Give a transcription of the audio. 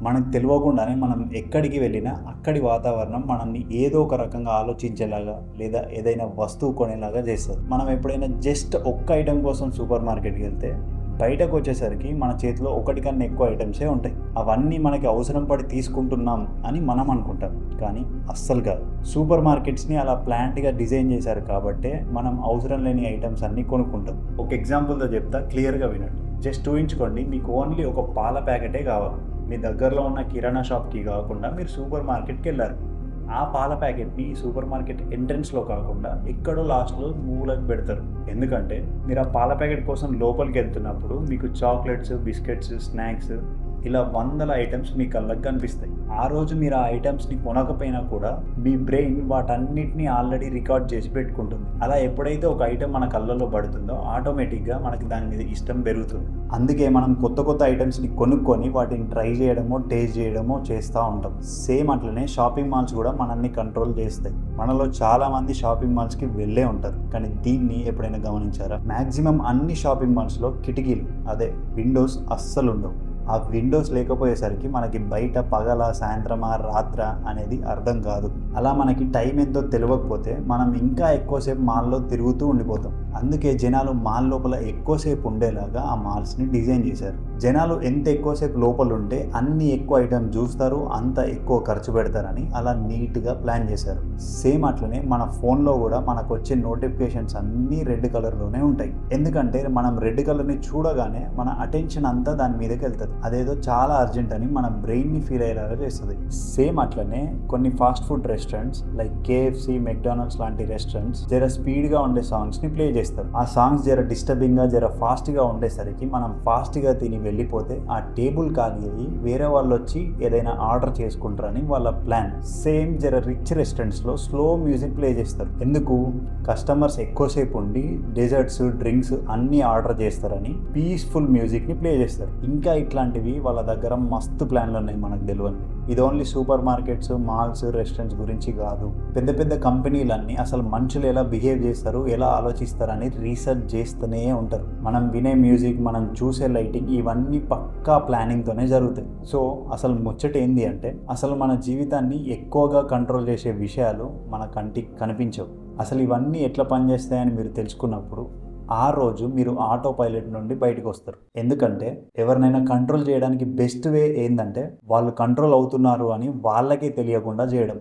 మనకు తెలియకుండానే మనం ఎక్కడికి వెళ్ళినా అక్కడి వాతావరణం మనల్ని ఏదో ఒక రకంగా ఆలోచించేలాగా లేదా ఏదైనా వస్తువు కొనేలాగా చేస్తుంది. మనం ఎప్పుడైనా జస్ట్ ఒక్క ఐటెం కోసం సూపర్ మార్కెట్కి వెళ్తే బయటకు వచ్చేసరికి మన చేతిలో ఒకటి కన్నా ఎక్కువ ఐటమ్సే ఉంటాయి. అవన్నీ మనకి అవసరం పడి తీసుకుంటున్నాం అని మనం అనుకుంటాం, కానీ అస్సలు కాదు. సూపర్ మార్కెట్స్ని అలా ప్లాంట్గా డిజైన్ చేశారు కాబట్టే మనం అవసరం లేని ఐటమ్స్ అన్నీ కొనుక్కుంటాం. ఒక ఎగ్జాంపుల్తో చెప్తా, క్లియర్గా వినండి. జస్ట్ ఊహించుకోండి, మీకు ఓన్లీ ఒక పాల ప్యాకెటే కావాలి. మీ దగ్గరలో ఉన్న కిరాణా షాప్కి కాకుండా మీరు సూపర్ మార్కెట్కి వెళ్ళారు. ఆ పాల ప్యాకెట్ని సూపర్ మార్కెట్ ఎంట్రన్స్లో కాకుండా ఎక్కడో లాస్ట్లో మూలకు పెడతారు. ఎందుకంటే మీరు ఆ పాల ప్యాకెట్ కోసం లోపలికి వెళ్తున్నప్పుడు మీకు చాక్లెట్స్, బిస్కెట్స్, స్నాక్స్ ఇలా వందల ఐటమ్స్ మీ కళ్ళకు కనిపిస్తాయి. ఆ రోజు మీరు ఆ ఐటమ్స్ని కొనకపోయినా కూడా మీ బ్రెయిన్ వాటన్నిటిని ఆల్రెడీ రికార్డ్ చేసి పెట్టుకుంటుంది. అలా ఎప్పుడైతే ఒక ఐటమ్ మన కళ్ళలో పడుతుందో ఆటోమేటిక్గా మనకి దాని మీద ఇష్టం పెరుగుతుంది. అందుకే మనం కొత్త కొత్త ఐటమ్స్ని కొనుక్కొని వాటిని ట్రై చేయడమో టేస్ట్ చేయడమో చేస్తూ ఉంటాం. సేమ్ అట్లనే షాపింగ్ మాల్స్ కూడా మనల్ని కంట్రోల్ చేస్తాయి. మనలో చాలామంది షాపింగ్ మాల్స్కి వెళ్ళే ఉంటారు, కానీ దీన్ని ఎప్పుడైనా గమనించారా? మ్యాక్సిమం అన్ని షాపింగ్ మాల్స్లో కిటికీలు, అదే విండోస్ అస్సలు ఉండవు. ఆ విండోస్ లేకపోయేసరికి మనకి బయట పగల, సాయంత్రమా, రాత్ర అనేది అర్థం కాదు. అలా మనకి టైం ఎంతో తెలియకపోతే మనం ఇంకా ఎక్కువసేపు మాల్లో తిరుగుతూ ఉండిపోతాం. అందుకే జనాలు మాల్ లోపల ఎక్కువసేపు ఉండేలాగా ఆ మాల్స్ని డిజైన్ చేశారు. జనాలు ఎంత ఎక్కువసేపు లోపల ఉంటే అన్ని ఎక్కువ ఐటమ్ చూస్తారు, అంత ఎక్కువ ఖర్చు పెడతారని అలా నీట్గా ప్లాన్ చేశారు. సేమ్ అట్లనే మన ఫోన్లో కూడా మనకు వచ్చే నోటిఫికేషన్స్ అన్నీ రెడ్ కలర్లోనే ఉంటాయి. ఎందుకంటే మనం రెడ్ కలర్ని చూడగానే మన అటెన్షన్ అంతా దాని మీదకి వెళ్తుంది. అదేదో చాలా అర్జెంట్ అని మన బ్రెయిన్ని ఫీల్ అయ్యేలాగా చేస్తుంది. సేమ్ అట్లనే కొన్ని fast food restaurants like KFC, McDonald's లాంటి రెస్టారెంట్స్ జర స్పీడ్గా ఉండే సాంగ్స్ని ప్లే చేస్తారు. ఆ సాంగ్స్ జర డిస్టర్బింగ్గా, జర ఫాస్ట్గా ఉండేసరికి మనం ఫాస్ట్గా తిని వెళ్ళిపోతే ఆ టేబుల్ ఖాళీ అయ్యి వేరే వాళ్ళు వచ్చి ఏదైనా ఆర్డర్ చేసుకుంటారని వాళ్ళ ప్లాన్. సేమ్ జర రిచ్ రెస్టారెంట్స్లో స్లో మ్యూజిక్ ప్లే చేస్తారు. ఎందుకు? కస్టమర్స్ ఎక్కువసేపు ఉండి డెజర్ట్స్, డ్రింక్స్ అన్నీ ఆర్డర్ చేస్తారని పీస్ఫుల్ మ్యూజిక్ని ప్లే చేస్తారు. ఇంకా ఇట్లాంటివి వాళ్ళ దగ్గర మస్తు ప్లాన్లు ఉన్నాయి, మనకు తెలియదు. ఇది only super markets, malls, restaurants గురించి కాదు. పెద్ద పెద్ద కంపెనీలన్నీ అసలు మనుషులు ఎలా బిహేవ్ చేస్తారు, ఎలా ఆలోచిస్తారని రీసెర్చ్ చేస్తూనే ఉంటారు. మనం వినే మ్యూజిక్, మనం చూసే లైటింగ్ ఇవన్నీ పక్కా ప్లానింగ్తోనే జరుగుతాయి. సో అసలు ముచ్చట ఏంది అంటే, అసలు మన జీవితాన్ని ఎక్కువగా కంట్రోల్ చేసే విషయాలు మన కంటికి కనిపించవు. అసలు ఇవన్నీ ఎట్లా పనిచేస్తాయని మీరు తెలుసుకున్నప్పుడు ఆ రోజు మీరు ఆటో పైలట్ నుండి బయటకు వస్తారు. ఎందుకంటే ఎవరినైనా కంట్రోల్ చేయడానికి బెస్ట్ వే ఏంటంటే వాళ్ళు కంట్రోల్ అవుతున్నారు అని వాళ్ళకే తెలియకుండా చేయడం.